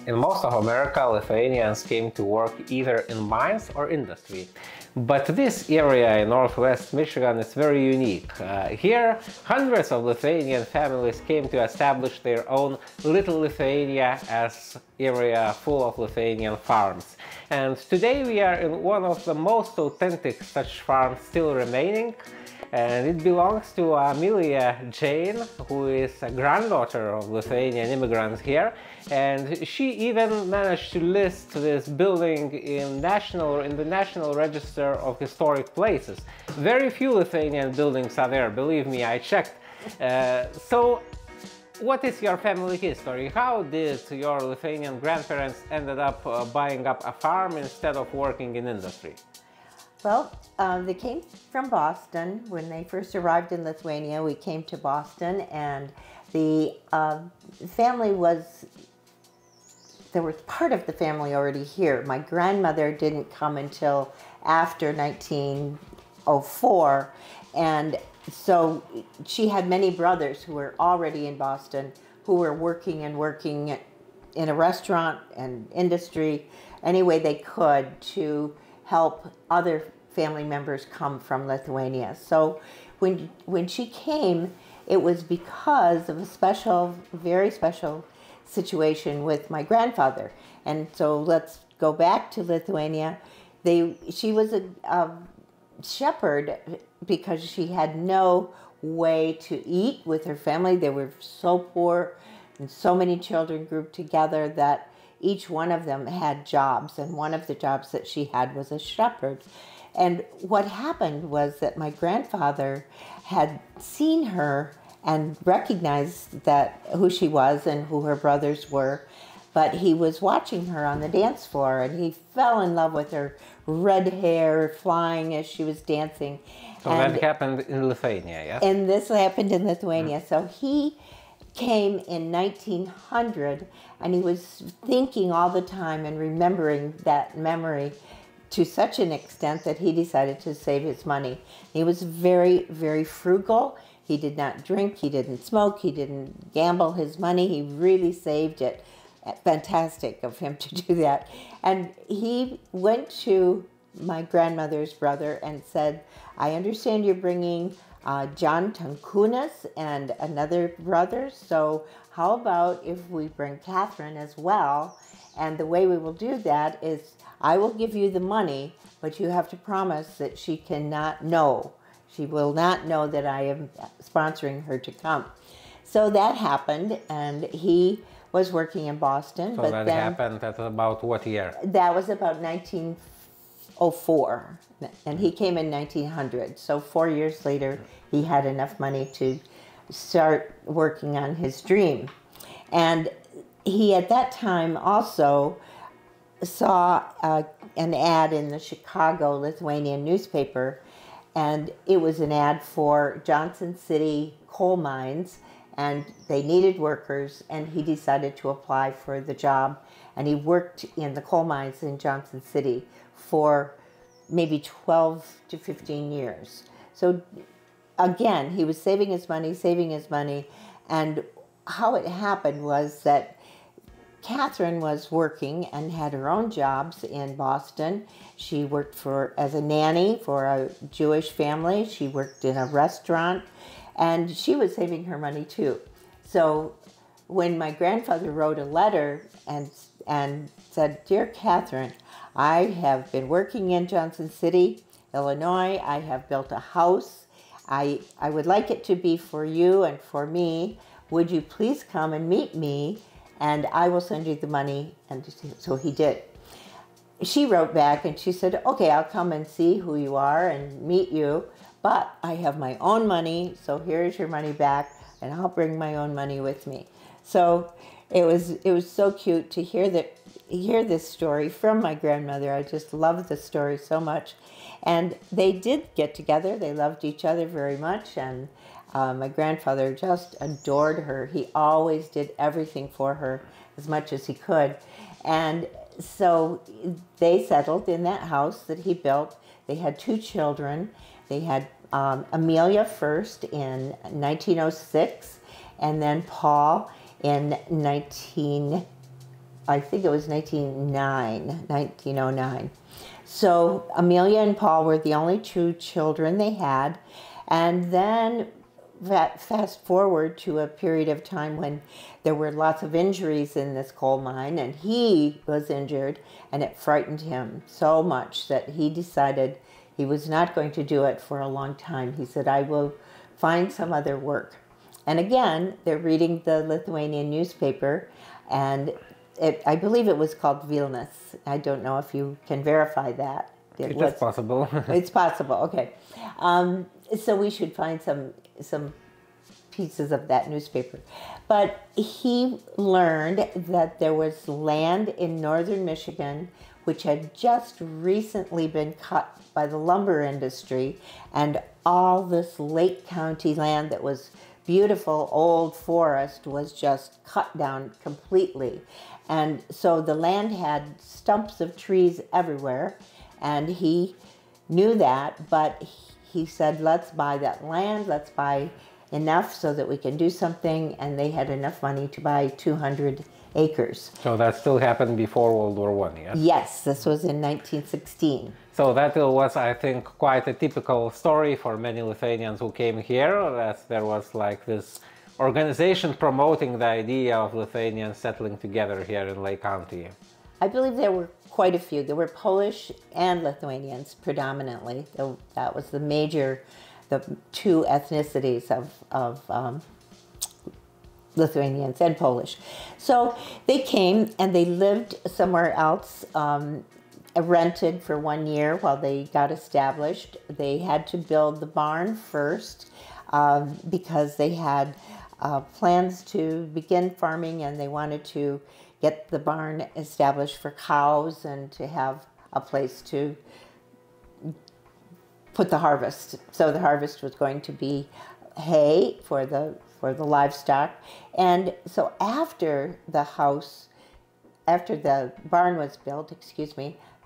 In most of America, Lithuanians came to work either in mines or industry. But this area in northwest Michigan is very unique. Here, hundreds of Lithuanian families came to establish their own Little Lithuania as area full of Lithuanian farms. And today we are in one of the most authentic such farms still remaining. And it belongs to Amelia Jayne, who is a granddaughter of Lithuanian immigrants here, and she even managed to list this building in the National Register of Historic Places. Very few Lithuanian buildings are there, believe me, I checked. So, what is your family history? How did your Lithuanian grandparents ended up buying up a farm instead of working in industry? Well, they came from Boston. When they first arrived in Lithuania, we came to Boston, and the family there was part of the family already here. My grandmother didn't come until after 1904, and so she had many brothers who were already in Boston, who were working in a restaurant and industry any way they could to help other family members come from Lithuania. So when she came, it was because of a very special situation with my grandfather. And so let's go back to Lithuania. She was a shepherd because she had no way to eat with her family. They were so poor and so many children grouped together that each one of them had jobs, and one of the jobs that she had was a shepherd. And what happened was that my grandfather had seen her and recognized who she was and who her brothers were, but he was watching her on the dance floor, and he fell in love with her red hair flying as she was dancing. So that happened in Lithuania, yes? And this happened in Lithuania. So he came in 1900, and he was thinking all the time and remembering that memory to such an extent that he decided to save his money. He was very, very frugal. He did not drink, he didn't smoke, he didn't gamble his money. He really saved it. Fantastic of him to do that. And he went to my grandmother's brother and said, I understand you're bringing John Tunkunas and another brother, so how about if we bring Catherine as well? And the way we will do that is I will give you the money, but you have to promise that she cannot know. She will not know that I am sponsoring her to come. So that happened, and he was working in Boston. So that happened at about what year? That was about 1904, and he came in 1900. So 4 years later, he had enough money to start working on his dream. And he, at that time, also saw an ad in the Chicago Lithuanian newspaper, and it was an ad for Johnson City coal mines, and they needed workers, and he decided to apply for the job, and he worked in the coal mines in Johnson City for maybe 12 to 15 years. So again, he was saving his money, and how it happened was that Catherine was working and had her own jobs in Boston. She worked as a nanny for a Jewish family. She worked in a restaurant, and she was saving her money too. So when my grandfather wrote a letter and said, Dear Catherine, I have been working in Johnson City, Illinois. I have built a house. I would like it to be for you and for me. Would you please come and meet me, and I will send you the money? And so he did. She wrote back and she said, okay, I'll come and see who you are and meet you, but I have my own money, so here's your money back, and I'll bring my own money with me. So it was so cute to hear this story from my grandmother. I just loved the story so much. And they did get together. They loved each other very much, and my grandfather just adored her. He always did everything for her as much as he could. And so they settled in that house that he built. They had 2 children. They had Amelia first in 1906, and then Paul in 19 I think it was 1909. So Amelia and Paul were the only two children they had. And then fast forward to a period of time when there were lots of injuries in this coal mine, and he was injured, and it frightened him so much that he decided he was not going to do it for a long time. He said, I will find some other work. And again, they're reading the Lithuanian newspaper, and I believe it was called Vilnius. I don't know if you can verify that. It is possible. It's possible, okay. So we should find some pieces of that newspaper. But he learned that there was land in northern Michigan which had just recently been cut by the lumber industry, and all this Lake County land that was beautiful old forest was just cut down completely. And so the land had stumps of trees everywhere, and he knew that, but he said, let's buy that land, let's buy enough so that we can do something, and they had enough money to buy 200 acres. So that still happened before World War I, yes? Yes, this was in 1916. So that was, I think, quite a typical story for many Lithuanians who came here, that there was like this organization promoting the idea of Lithuanians settling together here in Lake County. I believe there were quite a few. There were Polish and Lithuanians predominantly. That was the two ethnicities of Lithuanians and Polish. So they came and they lived somewhere else, rented for 1 year while they got established. They had to build the barn first because they had plans to begin farming, and they wanted to get the barn established for cows and to have a place to put the harvest. So the harvest was going to be hay for the livestock. And so after the barn was built,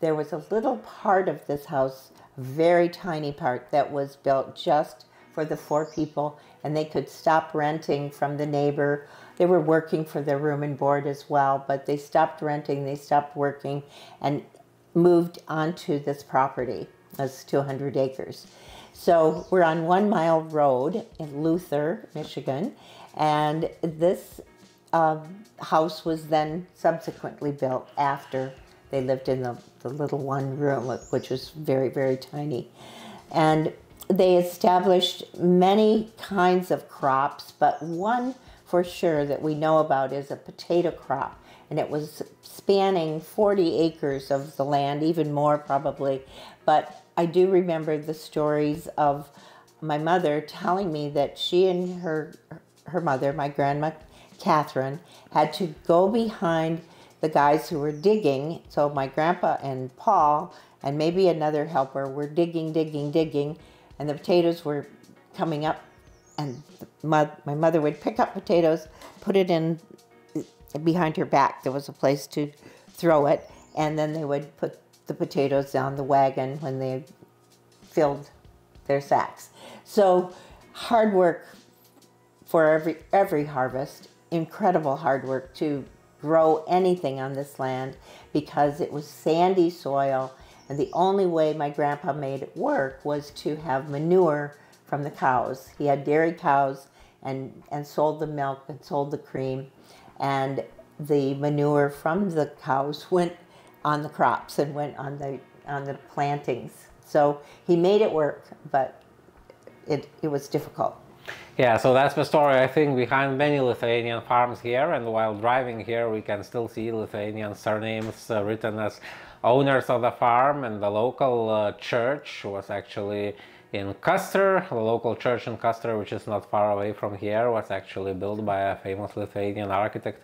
there was a little part of this house, a very tiny part, that was built just for the 4 people, and they could stop renting from the neighbor. They were working for their room and board as well, but they stopped renting, they stopped working, and moved onto this property. That's 200 acres. So we're on 1 Mile Road in Luther, Michigan, and this house was then subsequently built after they lived in the little one room, which was very, very tiny. And they established many kinds of crops, but one for sure that we know about is a potato crop. And it was spanning 40 acres of the land, even more probably. But I do remember the stories of my mother telling me that she and her mother, my grandma Catherine, had to go behind the guys who were digging. So my grandpa and Paul and maybe another helper were digging, and the potatoes were coming up, and my mother would pick up potatoes, put it in behind her back. There was a place to throw it, and then they would put the potatoes on the wagon when they filled their sacks. So hard work for every harvest, incredible hard work to grow anything on this land because it was sandy soil, and the only way my grandpa made it work was to have manure from the cows. He had dairy cows and sold the milk and sold the cream, and the manure from the cows went on the crops and went on the plantings. So he made it work, but it was difficult. Yeah, so that's the story, I think, behind many Lithuanian farms here, and while driving here we can still see Lithuanian surnames written as owners of the farm, and the local church was actually in Custer. The local church in Custer, which is not far away from here, was actually built by a famous Lithuanian architect,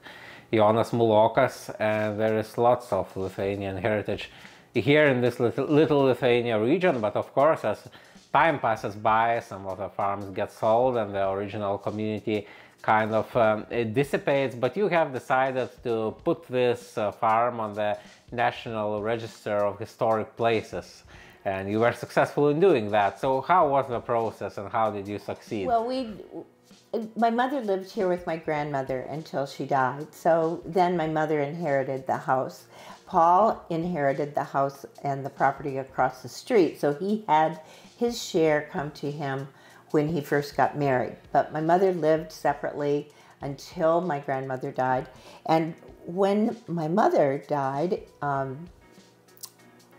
Jonas Mulokas, and there is lots of Lithuanian heritage here in this little Lithuania region. But of course, as time passes by, some of the farms get sold and the original community kind of it dissipates, but you have decided to put this farm on the National Register of Historic Places, and you were successful in doing that. So how was the process and how did you succeed? Well, my mother lived here with my grandmother until she died. So then my mother inherited the house. Paul inherited the house and the property across the street. So he had his share come to him when he first got married. But my mother lived separately until my grandmother died. And when my mother died,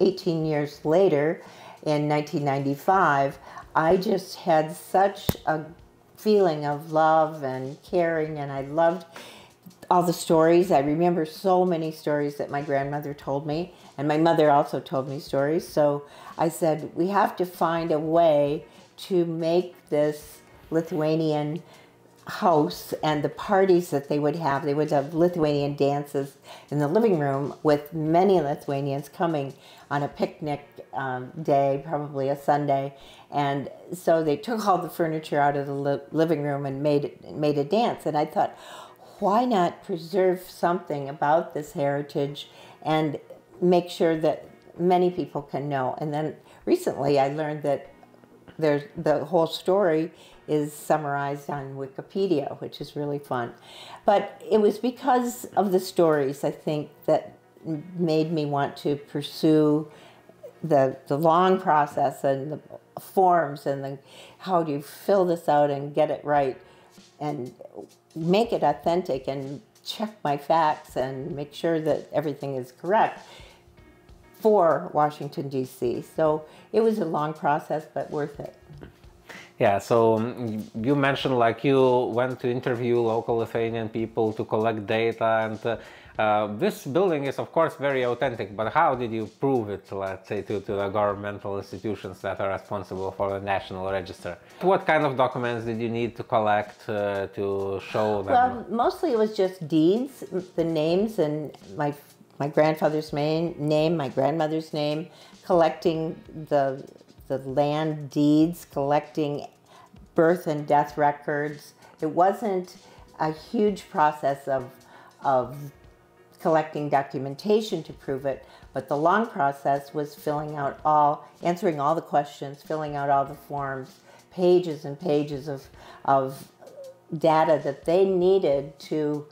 18 years later, in 1995, I just had such a feeling of love and caring, and I loved all the stories. I remember so many stories that my grandmother told me, and my mother also told me stories. So I said, we have to find a way to make this Lithuanian house and the parties that they would have Lithuanian dances in the living room with many Lithuanians coming on a picnic day, probably a Sunday. And so they took all the furniture out of the living room and made a dance. And I thought, why not preserve something about this heritage and make sure that many people can know? And then recently I learned that the whole story is summarized on Wikipedia, which is really fun. But it was because of the stories, I think, that made me want to pursue the long process and the forms and how do you fill this out and get it right and make it authentic and check my facts and make sure that everything is correct for Washington, D.C. So it was a long process, but worth it. Yeah, so you mentioned like you went to interview local Lithuanian people to collect data, and this building is of course very authentic, but how did you prove it, let's say, to the governmental institutions that are responsible for the National Register? What kind of documents did you need to collect to show them? Well, mostly it was just deeds, the names, and my grandfather's name, my grandmother's name, collecting the land deeds, collecting birth and death records. It wasn't a huge process of collecting documentation to prove it, but the long process was answering all the questions, filling out all the forms, pages and pages of data that they needed to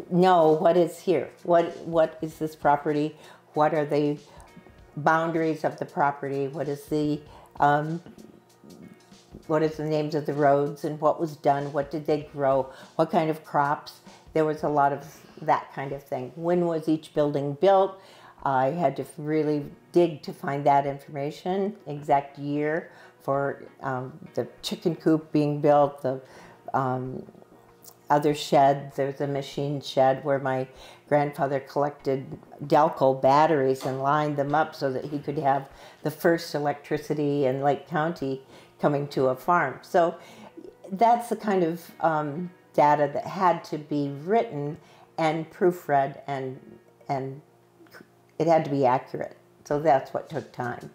know what is here, what is this property, what are the boundaries of the property, what is the names of the roads and what was done, what did they grow, what kind of crops. There was a lot of that kind of thing. When was each building built? I had to really dig to find that information, exact year for the chicken coop being built, the other shed. There's a machine shed where my grandfather collected Delco batteries and lined them up so that he could have the first electricity in Lake County coming to a farm. So that's the kind of data that had to be written and proofread, and it had to be accurate. So that's what took time.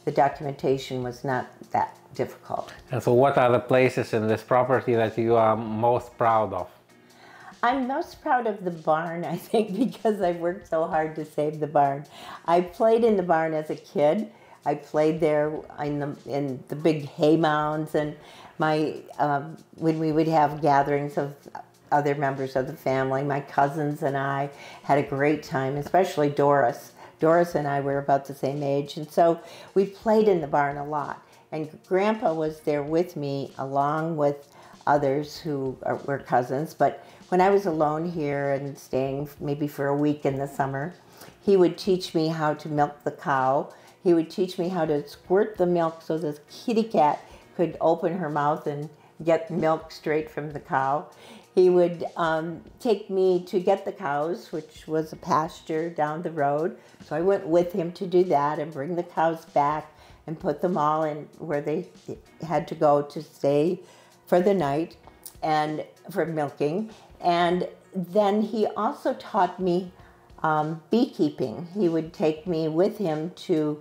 The documentation was not that difficult. And so what are the places in this property that you are most proud of? I'm most proud of the barn, I think, because I worked so hard to save the barn. I played in the barn as a kid. I played there in the big hay mounds, and when we would have gatherings of other members of the family, my cousins and I had a great time, especially Doris. Doris and I were about the same age, and so we played in the barn a lot. And Grandpa was there with me along with others who were cousins, but when I was alone here and staying maybe for a week in the summer, he would teach me how to milk the cow. He would teach me how to squirt the milk so the kitty cat could open her mouth and get milk straight from the cow. He would take me to get the cows, which was a pasture down the road. So I went with him to do that and bring the cows back and put them all in where they had to go to stay for the night and for milking. And then he also taught me beekeeping. He would take me with him to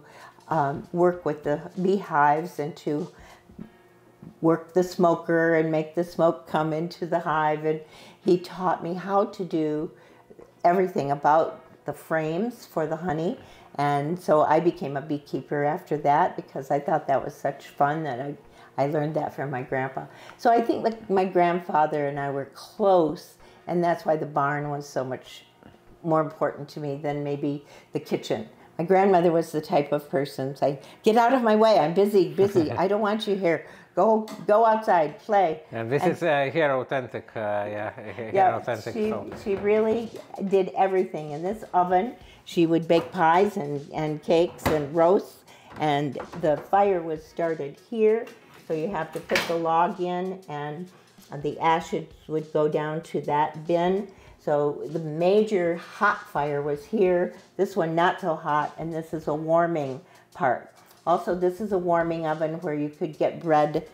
work with the beehives and to work the smoker and make the smoke come into the hive. And he taught me how to do everything about the frames for the honey. And so I became a beekeeper after that because I thought that was such fun that I learned that from my grandpa. So I think that my grandfather and I were close, and that's why the barn was so much more important to me than maybe the kitchen. My grandmother was the type of person say, "Get out of my way! I'm busy. I don't want you here. Go outside, play." And this is here authentic, authentic. She really did everything in this oven. She would bake pies and cakes and roasts, and the fire was started here. So you have to put the log in, and the ashes would go down to that bin. So the major hot fire was here. This one not so hot, and this is a warming part. Also, this is a warming oven where you could get bread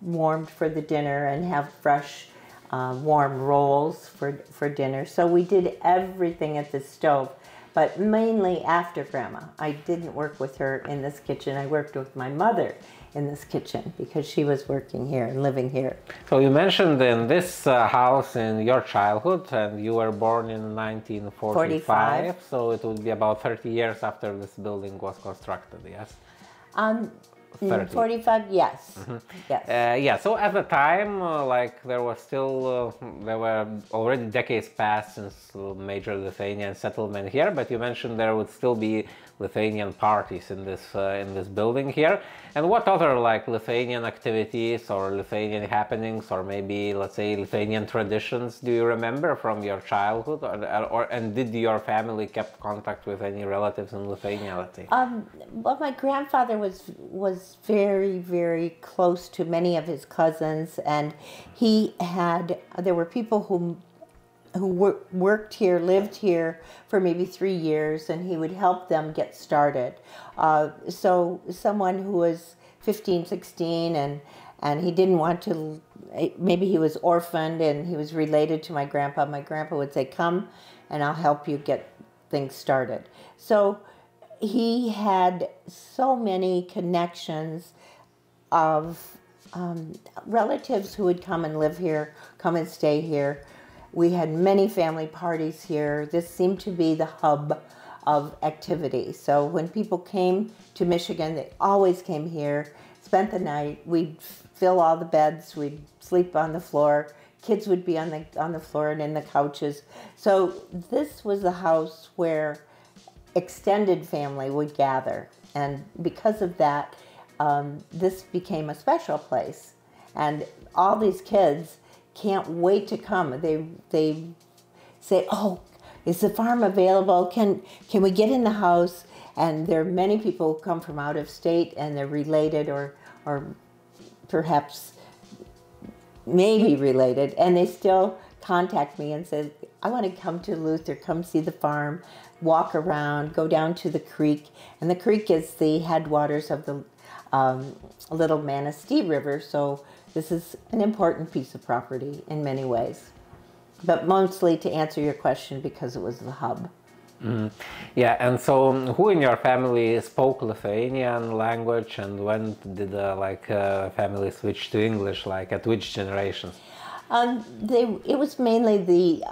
warmed for the dinner and have fresh warm rolls for dinner. So we did everything at the stove, but mainly after Grandma. I didn't work with her in this kitchen. I worked with my mother in this kitchen because she was working here and living here. So you mentioned in this house in your childhood, and you were born in 1945, so it would be about 30 years after this building was constructed, yes? 45, yes. Mm-hmm. Yes. Yeah, so at the time, like there was still, there were already decades passed since major Lithuanian settlement here, but you mentioned there would still be Lithuanian parties in this building here. And what other like Lithuanian activities or Lithuanian happenings, or maybe let's say Lithuanian traditions, do you remember from your childhood, and did your family kept contact with any relatives in Lithuania? Well, my grandfather was very, very close to many of his cousins, and there were people who worked here, lived here for maybe 3 years, and he would help them get started. So someone who was 15, 16, and he didn't want to, maybe he was orphaned and he was related to my grandpa would say, "Come and I'll help you get things started." So he had so many connections of relatives who would come and live here, come and stay here. We had many family parties here. This seemed to be the hub of activity. So when people came to Michigan, they always came here, spent the night. We'd fill all the beds. We'd sleep on the floor. Kids would be on the floor and in the couches. So this was the house where extended family would gather. And because of that, this became a special place. And all these kids can't wait to come. They say, "Oh, is the farm available? Can we get in the house?" And there are many people who come from out of state, and they're related or perhaps maybe related, and they still contact me and say, "I want to come to Luther, come see the farm, walk around, go down to the creek." And the creek is the headwaters of the Little Manistee River, so this is an important piece of property in many ways. But mostly to answer your question, because it was the hub. Mm. Yeah, and so who in your family spoke Lithuanian language, and when did family switch to English, like at which generation? It was mainly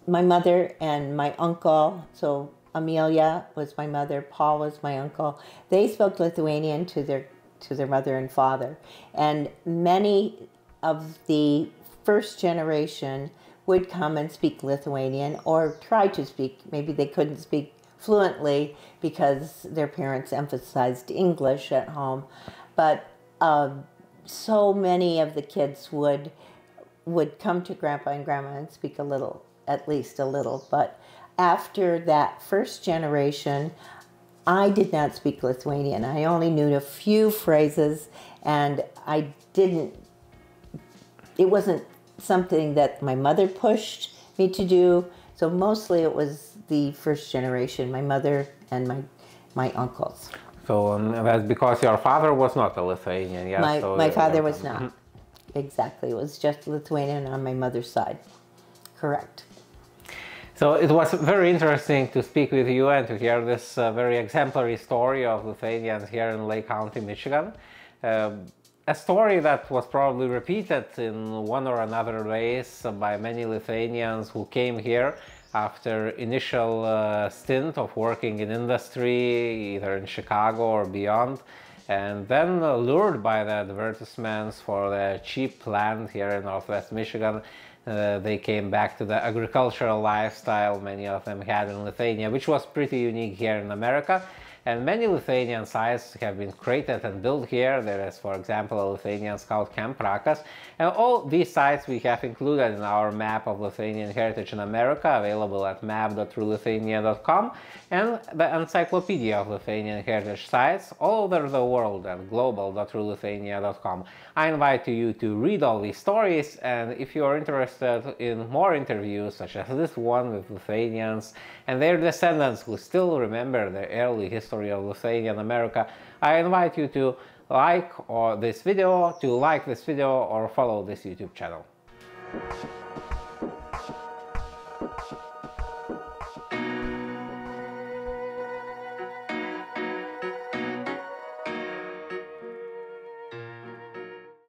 my mother and my uncle. So Amelia was my mother, Paul was my uncle. They spoke Lithuanian to their mother and father. And many of the first generation would come and speak Lithuanian or try to speak. Maybe they couldn't speak fluently because their parents emphasized English at home. But so many of the kids would come to Grandpa and Grandma and speak a little, at least a little. But after that first generation, I did not speak Lithuanian. I only knew a few phrases, and it wasn't something that my mother pushed me to do. So mostly it was the first generation, my mother and my uncles. So that's because your father was not a Lithuanian, yes? My father was not. Exactly. It was just Lithuanian on my mother's side. Correct. So it was very interesting to speak with you and to hear this very exemplary story of Lithuanians here in Lake County, Michigan. A story that was probably repeated in one or another ways by many Lithuanians who came here after initial stint of working in industry, either in Chicago or beyond. And then, lured by the advertisements for the cheap land here in Northwest Michigan, they came back to the agricultural lifestyle many of them had in Lithuania, which was pretty unique here in America. And many Lithuanian sites have been created and built here. There is, for example, a Lithuanian Scout Camp Rakas. And all these sites we have included in our map of Lithuanian heritage in America, available at map.truelithuania.com, and the Encyclopedia of Lithuanian heritage sites all over the world at global.truelithuania.com. I invite you to read all these stories, and if you are interested in more interviews, such as this one with Lithuanians and their descendants who still remember the early history of Lithuanian America, I invite you to like this video or follow this YouTube channel.